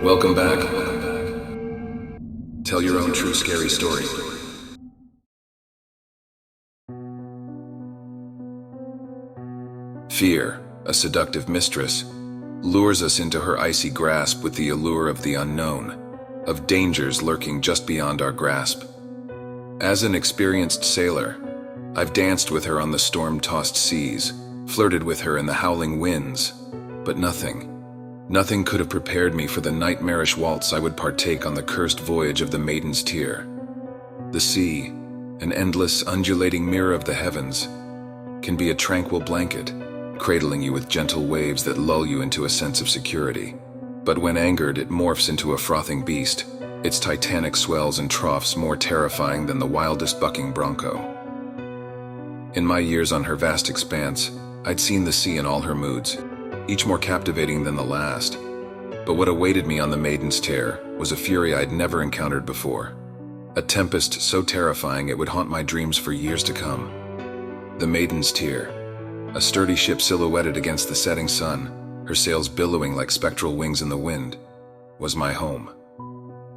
Welcome back. Tell your own true scary story. Fear, a seductive mistress, lures us into her icy grasp with the allure of the unknown, of dangers lurking just beyond our grasp. As an experienced sailor, I've danced with her on the storm-tossed seas, flirted with her in the howling winds, but nothing could have prepared me for the nightmarish waltz I would partake on the cursed voyage of the Maidens Tear. The sea, an endless, undulating mirror of the heavens, can be a tranquil blanket, cradling you with gentle waves that lull you into a sense of security. But when angered, it morphs into a frothing beast, its titanic swells and troughs more terrifying than the wildest bucking bronco. In my years on her vast expanse, I'd seen the sea in all her moods, each more captivating than the last. But what awaited me on the Maidens Tear was a fury I'd never encountered before. A tempest so terrifying it would haunt my dreams for years to come. The Maidens Tear, a sturdy ship silhouetted against the setting sun, her sails billowing like spectral wings in the wind, was my home.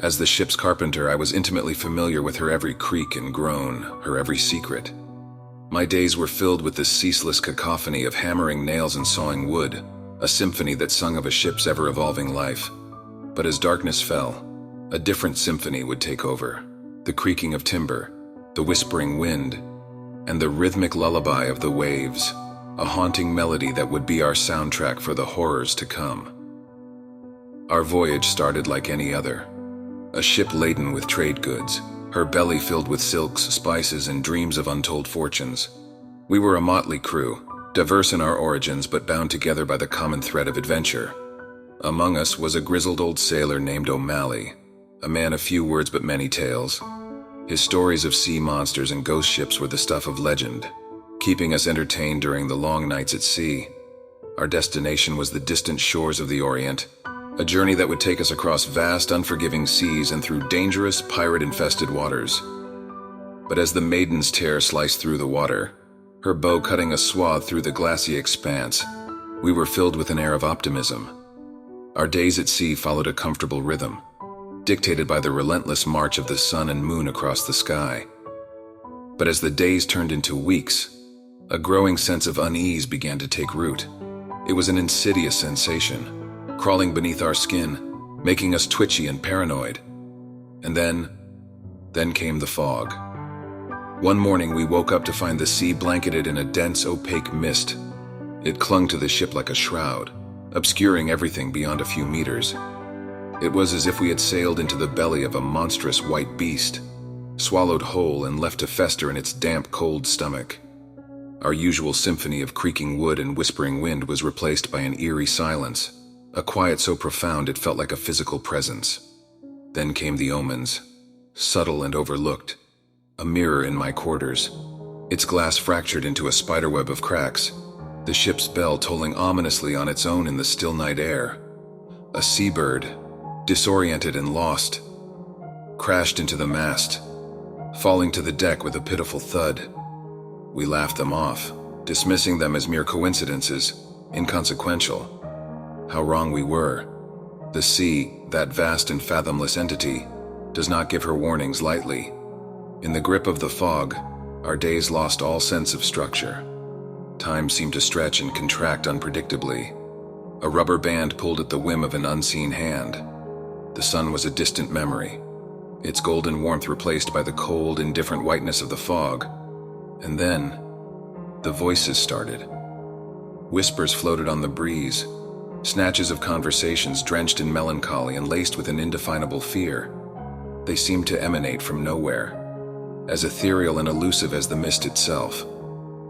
As the ship's carpenter, I was intimately familiar with her every creak and groan, her every secret. My days were filled with this ceaseless cacophony of hammering nails and sawing wood, a symphony that sung of a ship's ever-evolving life. But as darkness fell, a different symphony would take over. The creaking of timber, the whispering wind, and the rhythmic lullaby of the waves, a haunting melody that would be our soundtrack for the horrors to come. Our voyage started like any other. A ship laden with trade goods, her belly filled with silks, spices, and dreams of untold fortunes. We were a motley crew, diverse in our origins but bound together by the common thread of adventure. Among us was a grizzled old sailor named O'Malley, a man of few words but many tales. His stories of sea monsters and ghost ships were the stuff of legend, keeping us entertained during the long nights at sea. Our destination was the distant shores of the Orient, a journey that would take us across vast, unforgiving seas and through dangerous, pirate-infested waters. But as the Maidens Tear sliced through the water, her bow cutting a swath through the glassy expanse, we were filled with an air of optimism. Our days at sea followed a comfortable rhythm, dictated by the relentless march of the sun and moon across the sky. But as the days turned into weeks, a growing sense of unease began to take root. It was an insidious sensation, crawling beneath our skin, making us twitchy and paranoid. And then came the fog. One morning we woke up to find the sea blanketed in a dense, opaque mist. It clung to the ship like a shroud, obscuring everything beyond a few meters. It was as if we had sailed into the belly of a monstrous white beast, swallowed whole and left to fester in its damp, cold stomach. Our usual symphony of creaking wood and whispering wind was replaced by an eerie silence, a quiet so profound it felt like a physical presence. Then came the omens, subtle and overlooked. A mirror in my quarters, its glass fractured into a spiderweb of cracks, the ship's bell tolling ominously on its own in the still night air. A seabird, disoriented and lost, crashed into the mast, falling to the deck with a pitiful thud. We laughed them off, dismissing them as mere coincidences, inconsequential. How wrong we were. The sea, that vast and fathomless entity, does not give her warnings lightly. In the grip of the fog, our days lost all sense of structure. Time seemed to stretch and contract unpredictably. A rubber band pulled at the whim of an unseen hand. The sun was a distant memory, its golden warmth replaced by the cold, indifferent whiteness of the fog. And then, the voices started. Whispers floated on the breeze, snatches of conversations drenched in melancholy and laced with an indefinable fear. They seemed to emanate from nowhere, as ethereal and elusive as the mist itself.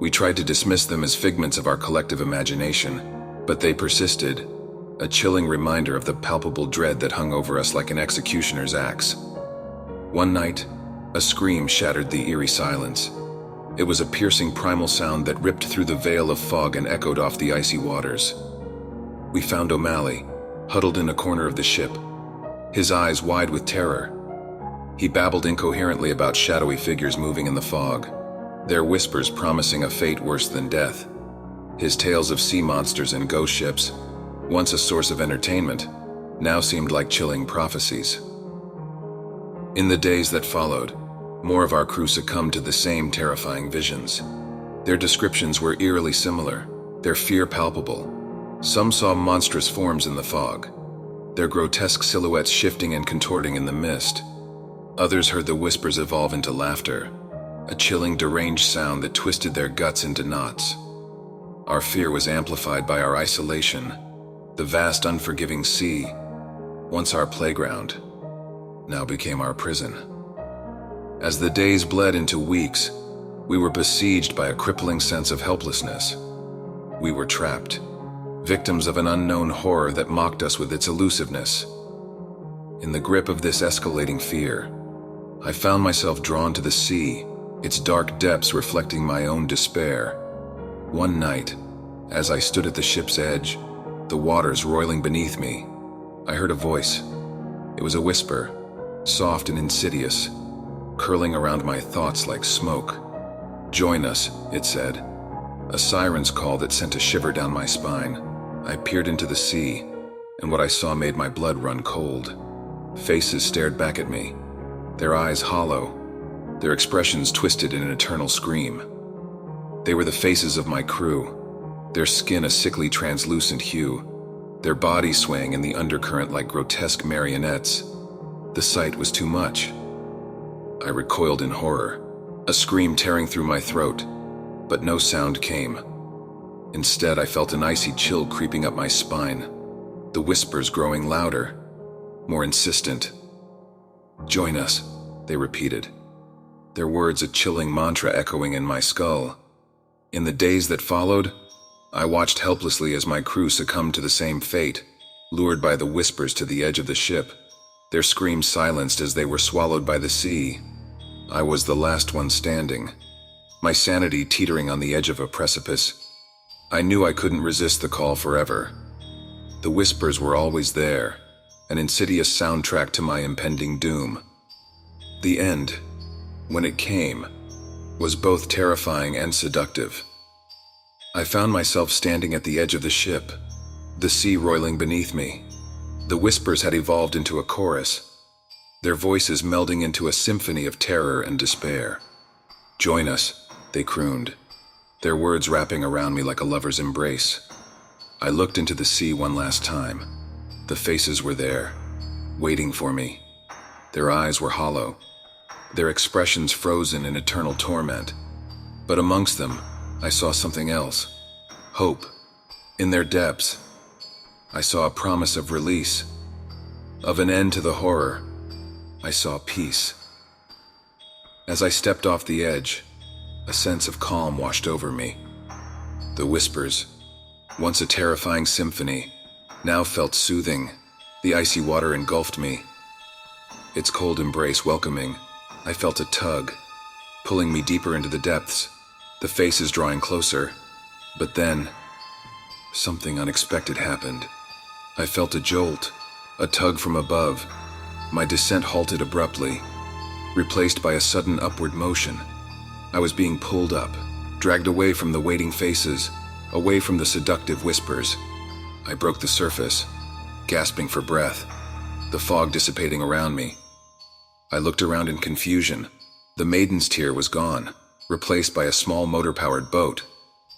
We tried to dismiss them as figments of our collective imagination, but they persisted, a chilling reminder of the palpable dread that hung over us like an executioner's axe. One night, a scream shattered the eerie silence. It was a piercing primal sound that ripped through the veil of fog and echoed off the icy waters. We found O'Malley, huddled in a corner of the ship, his eyes wide with terror. He babbled incoherently about shadowy figures moving in the fog, their whispers promising a fate worse than death. His tales of sea monsters and ghost ships, once a source of entertainment, now seemed like chilling prophecies. In the days that followed, more of our crew succumbed to the same terrifying visions. Their descriptions were eerily similar, their fear palpable. Some saw monstrous forms in the fog, their grotesque silhouettes shifting and contorting in the mist. Others heard the whispers evolve into laughter, a chilling, deranged sound that twisted their guts into knots. Our fear was amplified by our isolation. The vast, unforgiving sea, once our playground, now became our prison. As the days bled into weeks, we were besieged by a crippling sense of helplessness. We were trapped, victims of an unknown horror that mocked us with its elusiveness. In the grip of this escalating fear, I found myself drawn to the sea, its dark depths reflecting my own despair. One night, as I stood at the ship's edge, the waters roiling beneath me, I heard a voice. It was a whisper, soft and insidious, curling around my thoughts like smoke. "Join us," it said, a siren's call that sent a shiver down my spine. I peered into the sea, and what I saw made my blood run cold. Faces stared back at me, their eyes hollow, their expressions twisted in an eternal scream. They were the faces of my crew, their skin a sickly translucent hue, their bodies swaying in the undercurrent like grotesque marionettes. The sight was too much. I recoiled in horror, a scream tearing through my throat, but no sound came. Instead, I felt an icy chill creeping up my spine, the whispers growing louder, more insistent. "Join us," they repeated, their words a chilling mantra echoing in my skull. In the days that followed, I watched helplessly as my crew succumbed to the same fate, lured by the whispers to the edge of the ship, their screams silenced as they were swallowed by the sea. I was the last one standing, my sanity teetering on the edge of a precipice. I knew I couldn't resist the call forever. The whispers were always there, an insidious soundtrack to my impending doom. The end, when it came, was both terrifying and seductive. I found myself standing at the edge of the ship, the sea roiling beneath me. The whispers had evolved into a chorus, their voices melding into a symphony of terror and despair. "Join us," they crooned, their words wrapping around me like a lover's embrace. I looked into the sea one last time. The faces were there, waiting for me. Their eyes were hollow, their expressions frozen in eternal torment. But amongst them, I saw something else. Hope. In their depths, I saw a promise of release, of an end to the horror. I saw peace. As I stepped off the edge, a sense of calm washed over me. The whispers, once a terrifying symphony, now felt soothing. The icy water engulfed me, its cold embrace welcoming. I felt a tug, pulling me deeper into the depths, the faces drawing closer. But then, something unexpected happened. I felt a jolt, a tug from above. My descent halted abruptly, replaced by a sudden upward motion. I was being pulled up, dragged away from the waiting faces, away from the seductive whispers. I broke the surface, gasping for breath, the fog dissipating around me. I looked around in confusion. The Maiden's Tear was gone, replaced by a small motor-powered boat.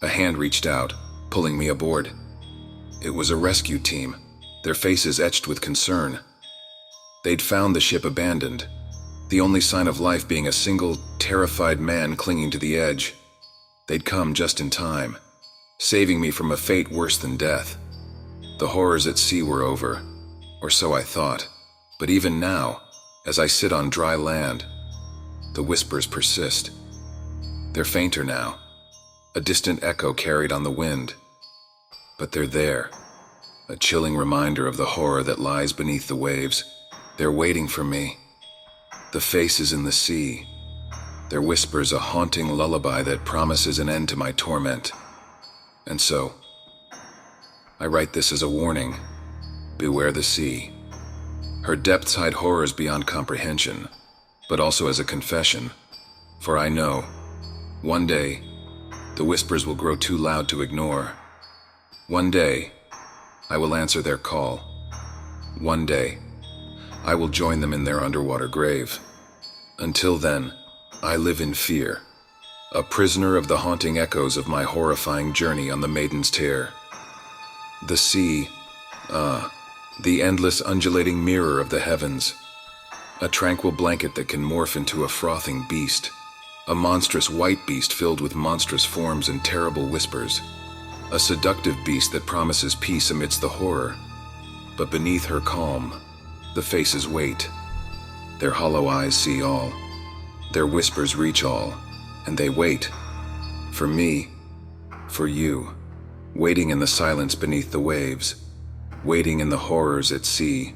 A hand reached out, pulling me aboard. It was a rescue team, their faces etched with concern. They'd found the ship abandoned, the only sign of life being a single, terrified man clinging to the edge. They'd come just in time, saving me from a fate worse than death. The horrors at sea were over, or so I thought. But even now, as I sit on dry land, the whispers persist. They're fainter now, a distant echo carried on the wind. But they're there, a chilling reminder of the horror that lies beneath the waves. They're waiting for me. The faces in the sea, their whispers a haunting lullaby that promises an end to my torment. And so, I write this as a warning. Beware the sea. Her depths hide horrors beyond comprehension, but also as a confession. For I know, one day, the whispers will grow too loud to ignore. One day, I will answer their call. One day, I will join them in their underwater grave. Until then, I live in fear, a prisoner of the haunting echoes of my horrifying journey on the Maidens Tear. The sea, the endless undulating mirror of the heavens. A tranquil blanket that can morph into a frothing beast. A monstrous white beast filled with monstrous forms and terrible whispers. A seductive beast that promises peace amidst the horror. But beneath her calm, the faces wait. Their hollow eyes see all. Their whispers reach all, and they wait. For me, for you, waiting in the silence beneath the waves, waiting in the horrors at sea,